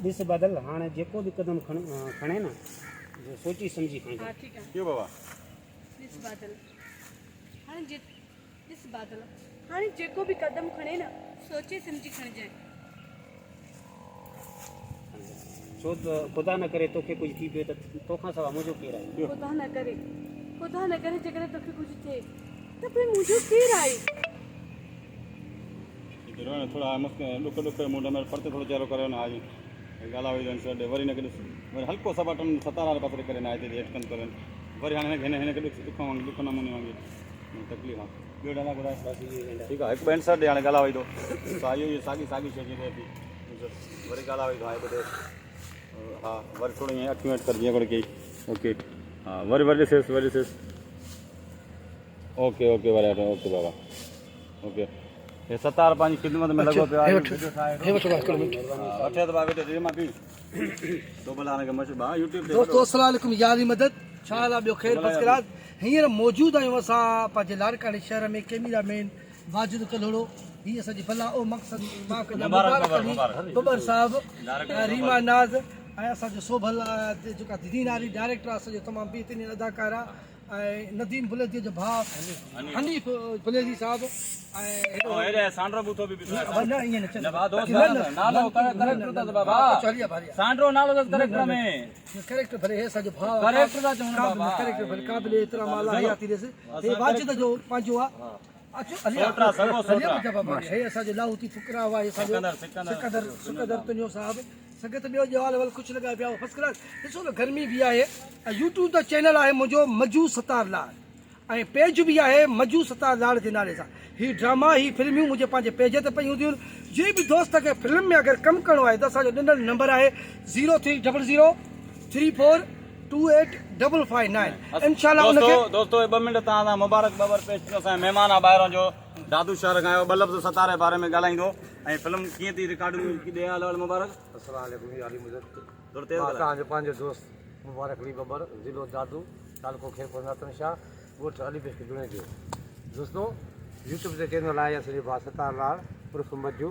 ॾिस बादल हाणे जेको बि क़दम खणे न सोची सम्झी खणे। हाँ ठीक है। क्यों बाबा? ॾिस बादल हाणे जेको बि कदम खणे न सोचे सम्झी खणिजांइ। छो त ख़ुदा न करे तोखे कुझु थी पियो त तोखां सवाइ मुंहिंजो केरु आहे? ख़ुदा न करे जेकॾहिं तोखे कुझु थिए त फिर मुंहिंजो केरु आहे? थोड़ा मस्त डुक डुक मुंड में परते थोड़ो चेहरो करे ना आज गाला हुई सर वरी न के वरी हल्को सा बटन सतारा पासे करे ना आते हेठकन करे वरी हाने हेने के दुख मांगे दुख नमूने मांगे तकलीफ हां बियो डाला गुड़ा बस ये ठीक है एक बैंड सर दे हाने गाला हुई तो सायो ये सागी सागी छे जे थी वरी गाला हुई तो आए बदे हां वरी थोड़ी एक्टिवेट कर दिया के ओके हां वरी से ओके ओके वरी ओके बाबा ओके ये 17 खिदमत में लगो पे आयो वीडियो ठाए अठे तो बाबे ते मां भी तो बुलाने के मश बा YouTube ते दोस्तों अस्सलाम वालेकुम यारी मदद छा हाल आहे? ॿियो ख़ैर बसकरार हींअर मौजूदु आहियूं असां पंहिंजे लाड़काणे शहर में कैमरा मैन वाजिद कलोड़ो ही असांजी भला ओ मक़सद बबर साहब रीमा नाज़ ऐं असांजो सोभल जेका दीदी नारी डायरेक्टर आहे असांजो तमामु बहितरीन अदाकार आहे ऐं नदीम बुलेदी जो भाउ हनीफ बुलेदी साहब एरे सांड्रो बूथो भी न ईअं न चल नालो करेक्टर दा बाबा चलिए भाई सांड्रो नालो दा करेक्टर में कैरेक्टर भले हे असांजो भाउ करेक्टर दा चवण बाबा कैरेक्टर भले क़ाबिल एतिराम आला हयाती ॾिस हे वाजिद जो पंहिंजो आहे हे असांजो लाहौती फुकरा हुआ सिकंदर तुंहिंजो साहब संगत ॿियो जवाल वल कुझु लॻाए पिया फर्स्ट क्लास ॾिसो न गर्मी बि आहे ऐं यूट्यूब जो चैनल आहे मुंहिंजो मजू सतार लाल ऐं पेज बि आहे मजू सतार लाल जे नाले सां ही ड्रामा ही फिल्मियूं मुंहिंजे पंहिंजे पेज ते पई हूंदियूं आहिनि जे बि दोस्त खे फिल्म में अगरि कमु करिणो आहे त असांजो ॾिनल नंबर आहे 0300342859 इंशाल्लाह उनखे दोस्तों 2 मिनट ता मुबारक बाबर पेश असा मेहमान आ ॿाहिरों जो दादू शहर खां ॿ लफ़्ज़ सतारे बारे में ॻाल्हाईंदो ऐं फिल्म कीअं थी रिकॉर्डिंग कीअं हाल मुबारक अस्सलाम वालेकुम यारी मदद थोरो तेज़ तव्हांजो पंहिंजो दोस्त मुबारक अली बबर ज़िलो दादू तालुको खेरपुर नातन शाह ॻोठ अलीबेग खे जुड़े जो दोस्तों यूट्यूब ते चैनल आहे असांजो भाउ सतार लाल उर्फ़ मजू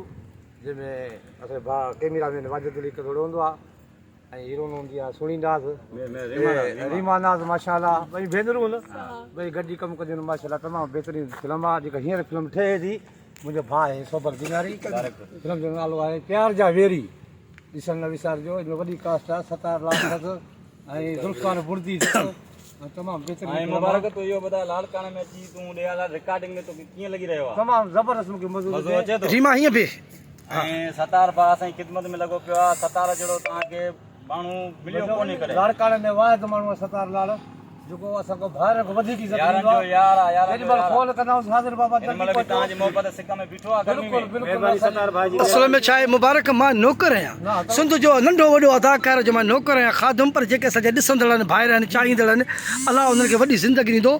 जंहिंमें असांजो भाउ कैमरा मैन वाजिद अली कलोड़ो हूंदो आहे ऐं हीरोइन हूंदी आहे सुणी नाज़ रीमा नाज़ माशाअल्लाह ॿई भेनरूं आहिनि ॿई गॾिजी कमु कंदियूं आहिनि माशाअल्लाह तमामु बहितरीनु फिल्म आहे जेका हींअर फिल्म ठहे थी मुंहिंजो भाउ आहे सोबर दिनारी फिल्म जो नालो आहे प्यार जा वेरी ॾिसण न विसारजो हिन में वॾी कास्ट आहे सतार लाल ऐं ज़ुल्फ़ार बुर्दी तमामु बहितरीनु मुबारक तो इहो ॿुधाए लाड़काणे में अची तूं ॾे हाल रिकॉर्डिंग में तोखे कीअं लॻी रहियो आहे? तमामु ज़बरदस्त मूंखे मज़ो अचे थो रीमा हीअं बि ऐं सतार भाउ असांजी खिदमत में लॻो पियो आहे सतार जहिड़ो तव्हांखे माण्हू मिलियो कोन्हे करे लाड़काणे में वाहिद माण्हू आहे सतार लाल जेको असांखां ॿाहिरि खां वधीक इज़त यारनि ॾींदो जो आहे यार आहे यार केॾी महिल फोन कंदा आहियूं हाज़िर बाबा हिन महिल बि तव्हांजी मोहबत सिक में बीठो आहे गर्मी में बिल्कुलु सतार भाई जी असल में छा आहे मुबारक मां नौकर आहियां सिंध जो नंढो वॾो अदाकार जो मां नौकर आहियां खादुम पर जेके असांजे ॾिसंदड़ आहिनि ॿाहिरि आहिनि चाहींदड़ आहिनि अलाह उन्हनि खे वॾी ज़िंदगी ॾींदो